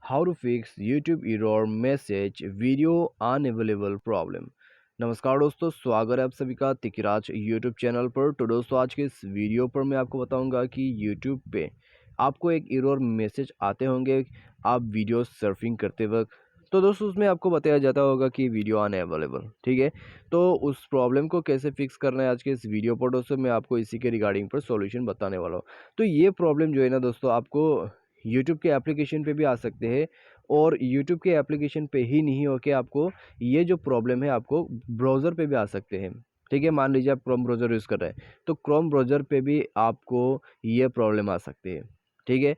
How to fix YouTube error message video unavailable problem. नमस्कार दोस्तों, स्वागत है आप सभी का तिकराज यूट्यूब चैनल पर। तो दोस्तों आज के इस वीडियो पर मैं आपको बताऊंगा कि यूट्यूब पे आपको एक एरर मैसेज आते होंगे आप वीडियो सर्फिंग करते वक्त। तो दोस्तों उसमें आपको बताया जाता होगा कि वीडियो अनअवेलेबल, ठीक है। तो उस प्रॉब्लम को कैसे फिक्स करना है आज के इस वीडियो पर दोस्तों मैं आपको इसी के रिगार्डिंग पर सॉल्यूशन बताने वाला हूँ। तो ये प्रॉब्लम जो है ना दोस्तों आपको यूट्यूब के एप्लीकेशन पे भी आ सकते हैं, और यूट्यूब के एप्लीकेशन पे ही नहीं होके आपको ये जो प्रॉब्लम है आपको ब्राउज़र पे भी आ सकते हैं। ठीक है, मान लीजिए आप क्रोम ब्राउज़र यूज़ कर रहे हैं, तो क्रोम ब्राउज़र पे भी आपको ये प्रॉब्लम आ सकती है। ठीक है,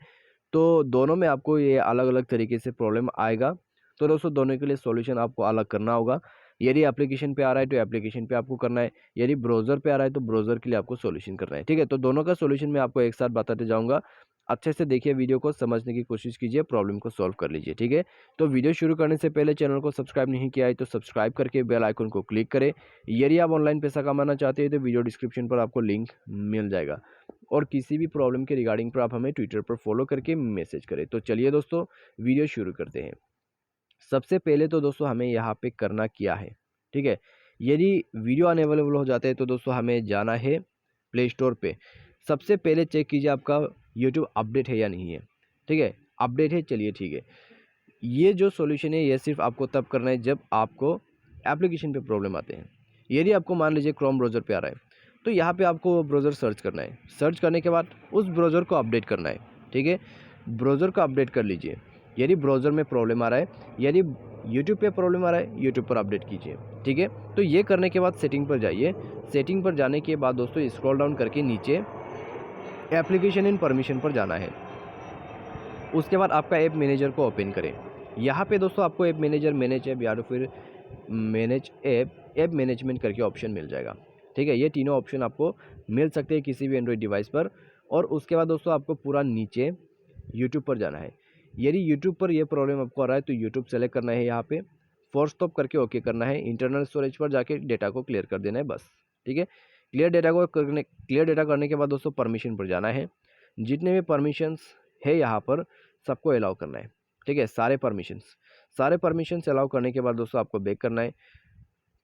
तो दोनों में आपको ये अलग-अलग तरीके से प्रॉब्लम आएगा। तो दोस्तों दोनों के लिए सॉल्यूशन आपको अलग करना होगा। यदि एप्लीकेशन पे आ रहा है तो एप्लीकेशन पे आपको करना है, यदि ब्राउज़र पे आ रहा है तो ब्राउज़र के लिए आपको सॉल्यूशन करना है। ठीक है, तो दोनों का सॉल्यूशन मैं आपको एक साथ बताते जाऊँगा। अच्छे से देखिए, वीडियो को समझने की कोशिश कीजिए, प्रॉब्लम को सॉल्व कर लीजिए। ठीक है, तो वीडियो शुरू करने से पहले चैनल को सब्सक्राइब नहीं किया है तो सब्सक्राइब करके बेल आइकन को क्लिक करें। यदि आप ऑनलाइन पैसा कमाना चाहते हैं तो वीडियो डिस्क्रिप्शन पर आपको लिंक मिल जाएगा, और किसी भी प्रॉब्लम के रिगार्डिंग पर आप हमें ट्विटर पर फॉलो करके मैसेज करें। तो चलिए दोस्तों वीडियो शुरू करते हैं। सबसे पहले तो दोस्तों हमें यहाँ पे करना क्या है, ठीक है। यदि वीडियो अनअवेलेबल हो जाते हैं तो दोस्तों हमें जाना है प्ले स्टोर पे। सबसे पहले चेक कीजिए आपका यूट्यूब अपडेट है या नहीं है। ठीक है, अपडेट है, चलिए ठीक है। ये जो सॉल्यूशन है ये सिर्फ आपको तब करना है जब आपको एप्लीकेशन पे प्रॉब्लम आते हैं। यदि आपको मान लीजिए क्रोम ब्राउज़र पे आ रहा है तो यहाँ पे आपको ब्राउज़र सर्च करना है। सर्च करने के बाद उस ब्राउज़र को अपडेट करना है। ठीक है, ब्राउज़र को अपडेट कर लीजिए। यदि ब्राउज़र में प्रॉब्लम आ रहा है, यदि यूट्यूब पे प्रॉब्लम आ रहा है, यूट्यूब पर अपडेट कीजिए। ठीक है, तो ये करने के बाद सेटिंग पर जाइए। सेटिंग पर जाने के बाद दोस्तों स्क्रॉल डाउन करके नीचे एप्लीकेशन इन परमिशन पर जाना है। उसके बाद आपका ऐप मैनेजर को ओपन करें। यहाँ पे दोस्तों आपको ऐप मैनेजर, मैनेज ऐप या तो फिर मैनेज ऐप, ऐप मैनेजमेंट करके ऑप्शन मिल जाएगा। ठीक है, ये तीनों ऑप्शन आपको मिल सकते हैं किसी भी एंड्रॉइड डिवाइस पर। और उसके बाद दोस्तों आपको पूरा नीचे यूट्यूब पर जाना है। यदि यूट्यूब पर यह प्रॉब्लम आपको आ रहा है तो यूट्यूब सेलेक्ट करना है, यहाँ पे फोर्स स्टॉप करके ओके करना है। इंटरनल स्टोरेज पर जाके डेटा को क्लियर कर देना है बस। ठीक है, क्लियर डेटा करने के बाद दोस्तों परमिशन पर जाना है। जितने भी परमिशंस है यहाँ पर सबको अलाउ करना है। ठीक है, सारे परमिशंस अलाउ करने के बाद दोस्तों आपको बैक करना है।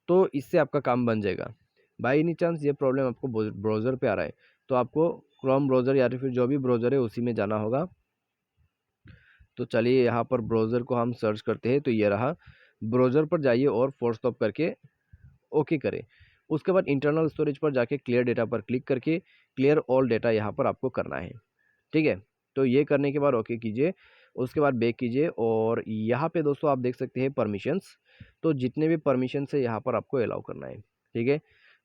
तो इससे आपका काम बन जाएगा। बाई एनी चांस ये प्रॉब्लम आपको ब्राउज़र पे आ रहा है तो आपको क्रोम ब्राउज़र या फिर जो भी ब्राउज़र है उसी में जाना होगा। तो चलिए यहाँ पर ब्राउज़र को हम सर्च करते हैं। तो ये रहा, ब्राउज़र पर जाइए और फोर्स स्टॉप करके ओके करें। उसके बाद इंटरनल स्टोरेज पर जाके क्लियर डेटा पर क्लिक करके क्लियर ऑल डेटा यहाँ पर आपको करना है। ठीक है, तो ये करने के बाद ओके कीजिए। उसके बाद बैक कीजिए, और यहाँ पे दोस्तों आप देख सकते हैं परमिशंस। तो जितने भी परमिशंस है यहाँ पर आपको अलाउ करना है। ठीक है,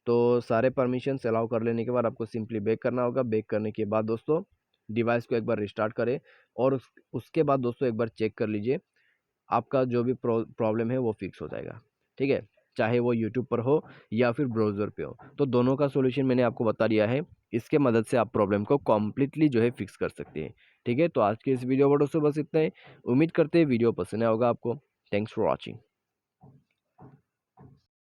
तो सारे परमिशंस अलाउ कर लेने के बाद आपको सिंपली बैक करना होगा। बैक करने के बाद दोस्तों डिवाइस को एक बार रिस्टार्ट करें, और उसके बाद दोस्तों एक बार चेक कर लीजिए आपका जो भी प्रॉब्लम है वो फिक्स हो जाएगा। ठीक है, चाहे वो यूट्यूब पर हो या फिर ब्राउज़र पे हो। तो दोनों का सॉल्यूशन मैंने आपको बता दिया है। इसके मदद से आप प्रॉब्लम को कम्प्लीटली जो है फिक्स कर सकते हैं। ठीक है, तो आज के इस वीडियो बस इतना ही। उम्मीद करते हैं वीडियो पसंद आया होगा आपको। Thanks for watching.